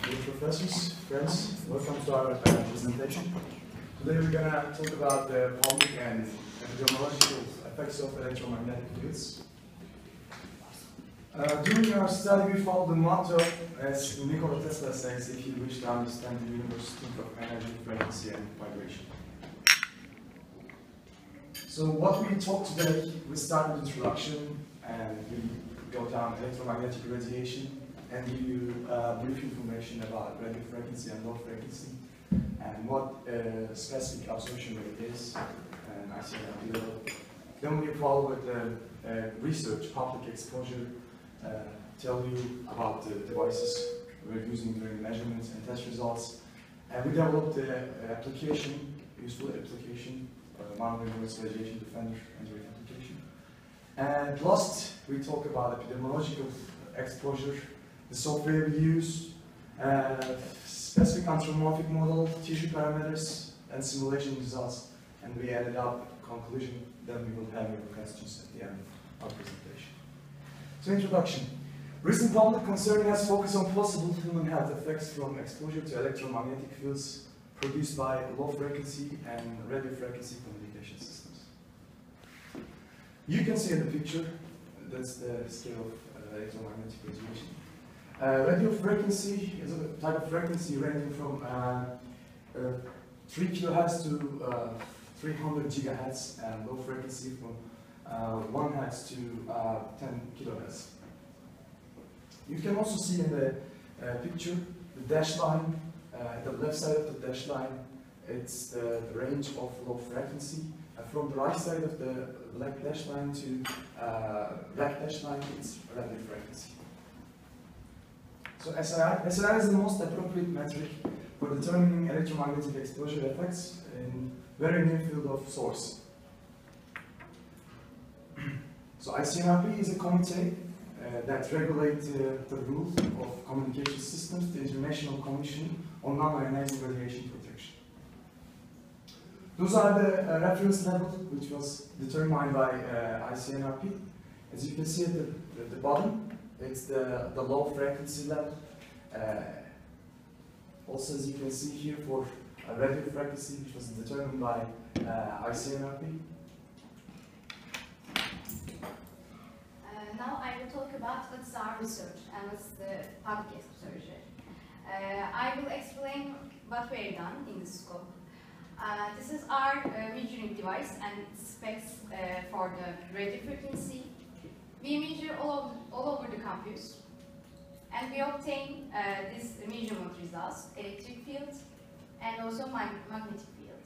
Dear professors, friends, welcome to our presentation. Today we're going to talk about the public and epidemiological effects of electromagnetic fields. During our study we followed the motto, as Nikola Tesla says, if you wish to understand the universe, think of energy, frequency and vibration. So what we talk today, we start with introduction and we go down electromagnetic radiation and give you brief information about radio frequency and low frequency and what specific absorption rate is and ICNRP level. Then we follow with the research, public exposure, tell you about the devices we're using during measurements and test results. And we developed the application, useful application, monitoring noise radiation defender and rate application. And last, we talk about epidemiological exposure, the software we use, specific anthropomorphic model, tissue parameters, and simulation results. And we ended up conclusion, then we will have your questions at the end of our presentation. So introduction. Recent public concern has focused on possible human health effects from exposure to electromagnetic fields produced by low frequency and radio frequency communication systems. You can see in the picture, that's the scale of electromagnetic radiation. Radio frequency is a type of frequency ranging from 3 kHz to 300 GHz, and low frequency from 1 Hz to 10 kHz. You can also see in the picture the dash line, the left side of the dash line, it's the range of low frequency. From the right side of the black dash line to black dash line, it's radio frequency. So SI is the most appropriate metric for determining electromagnetic exposure effects in very near field of source. So ICNRP is a committee that regulates the rules of communication systems, the International Commission on Non-Ionizing Radiation Protection. Those are the reference levels which was determined by ICNRP. As you can see at the bottom, it's the low frequency level. Also, as you can see here, for radio frequency, which was determined by ICNRP. Now I will talk about what's our research and what's the public exposure. I will explain what we have done in this scope. This is our measuring device and specs for the radio frequency. We measure all over the campus, and we obtain these measurement results, electric field and also magnetic field.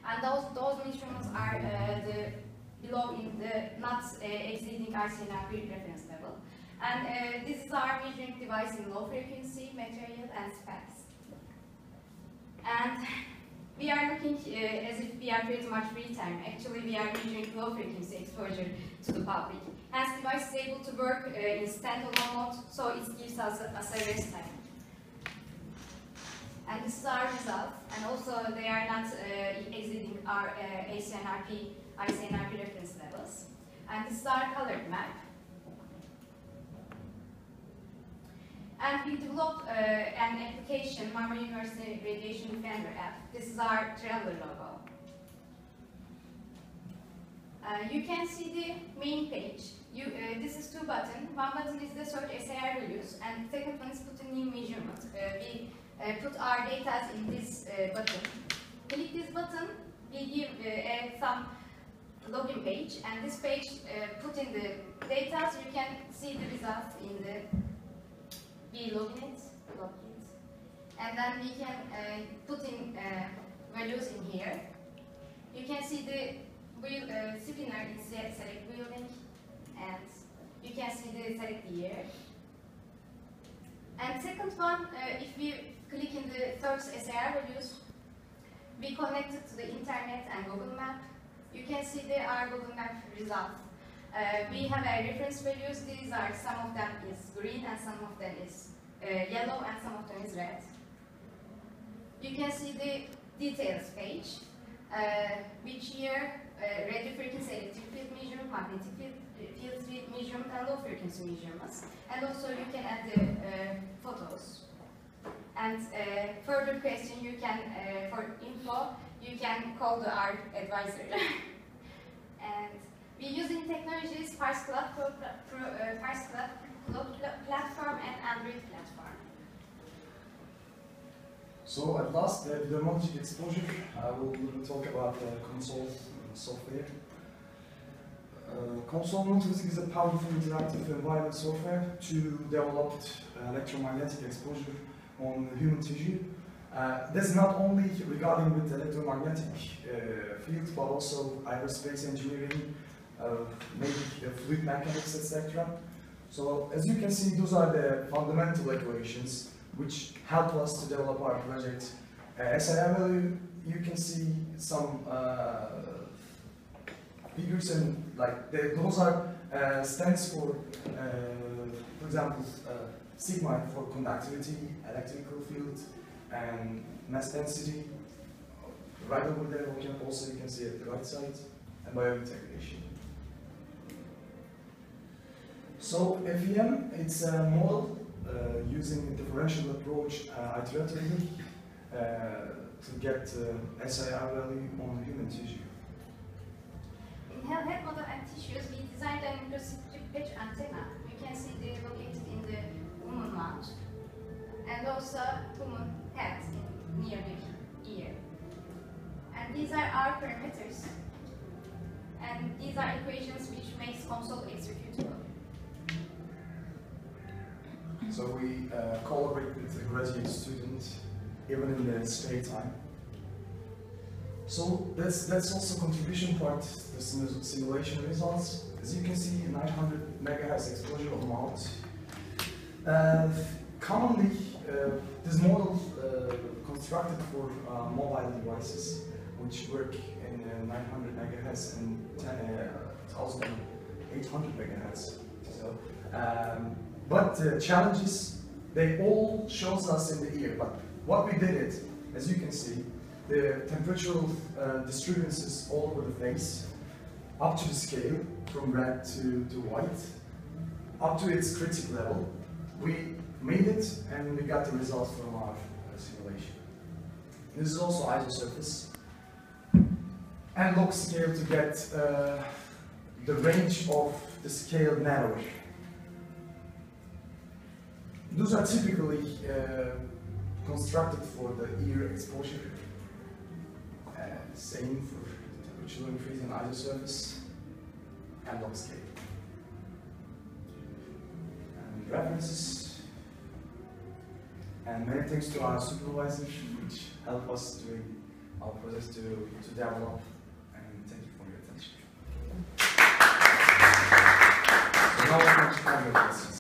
And those measurements are below in the not exceeding ICNRP reference level. And this is our measuring device in low frequency, material and specs. And we are looking as if we are pretty much real time. Actually, we are measuring low frequency exposure to the public. Hence, the device is able to work in standalone mode, so it gives us a rest time. And this is our result. And also, they are not exceeding our ICNRP reference levels. And this is our colored map. And we developed an application, Marmara University Radiation Defender app. This is our traveler logo. You can see the main page. This is two buttons. One button is the search SAR values, and the second one is put in new measurement. We put our data in this button. Click this button, we give some login page, and this page put in the data, so you can see the results in the we log it, and then we can put in values in here. You can see the wheel, spinner in select wheel link, and you can see the select year. And second one, if we click in the first SAR values, we connect it to the internet and Google Map. You can see our Google Map results. We have our reference values. These are, some of them is green and some of them is yellow and some of them is red. You can see the details page, which year radio frequency electric field measurement, magnetic field measurement and low frequency measurements. And also you can add the photos. further question, you can, for info, you can call our advisor. And we using technologies, Pars Cloud platform and Android platform. So at last, the epidemiological exposure, I will talk about console software. Console Multivisc is a powerful interactive environment software to develop electromagnetic exposure on human tissue. This is not only regarding with electromagnetic field, but also aerospace engineering, maybe fluid mechanics, etc. So as you can see, those are the fundamental equations which help us to develop our project. SIR value, you can see some figures, and like those are stands for example, sigma for conductivity, electrical field, and mass density. Right over there, we can also, you can see at the right side, and biointegration. So FEM, it's a model using a differential approach iteratively to get SIR value on human tissue. In head model and tissues, we designed a microstrip patch antenna. You can see they located in the human mouth, and also human head near the ear. And these are our parameters. And these are equations which makes console executable. So we collaborate with the graduate students even in the spare time. So that's also contribution part, the simulation results. As you can see, 900 megahertz exposure on mount. Commonly, this model constructed for mobile devices, which work in 900 megahertz and 1800 megahertz. So, but the challenges, they all shows us in the ear. But what we did it, as you can see, the temperatural disturbances all over the face, up to the scale, from red to white, up to its critical level. We made it, and we got the results from our simulation. This is also isosurface and log scale to get the range of the scale narrower. Those are typically constructed for the ear exposure. Same for temperature increase in isosurface and log scale. And references. And many thanks to our supervisors, which help us during our process to develop. And thank you for your attention. So now I'm going to have your questions.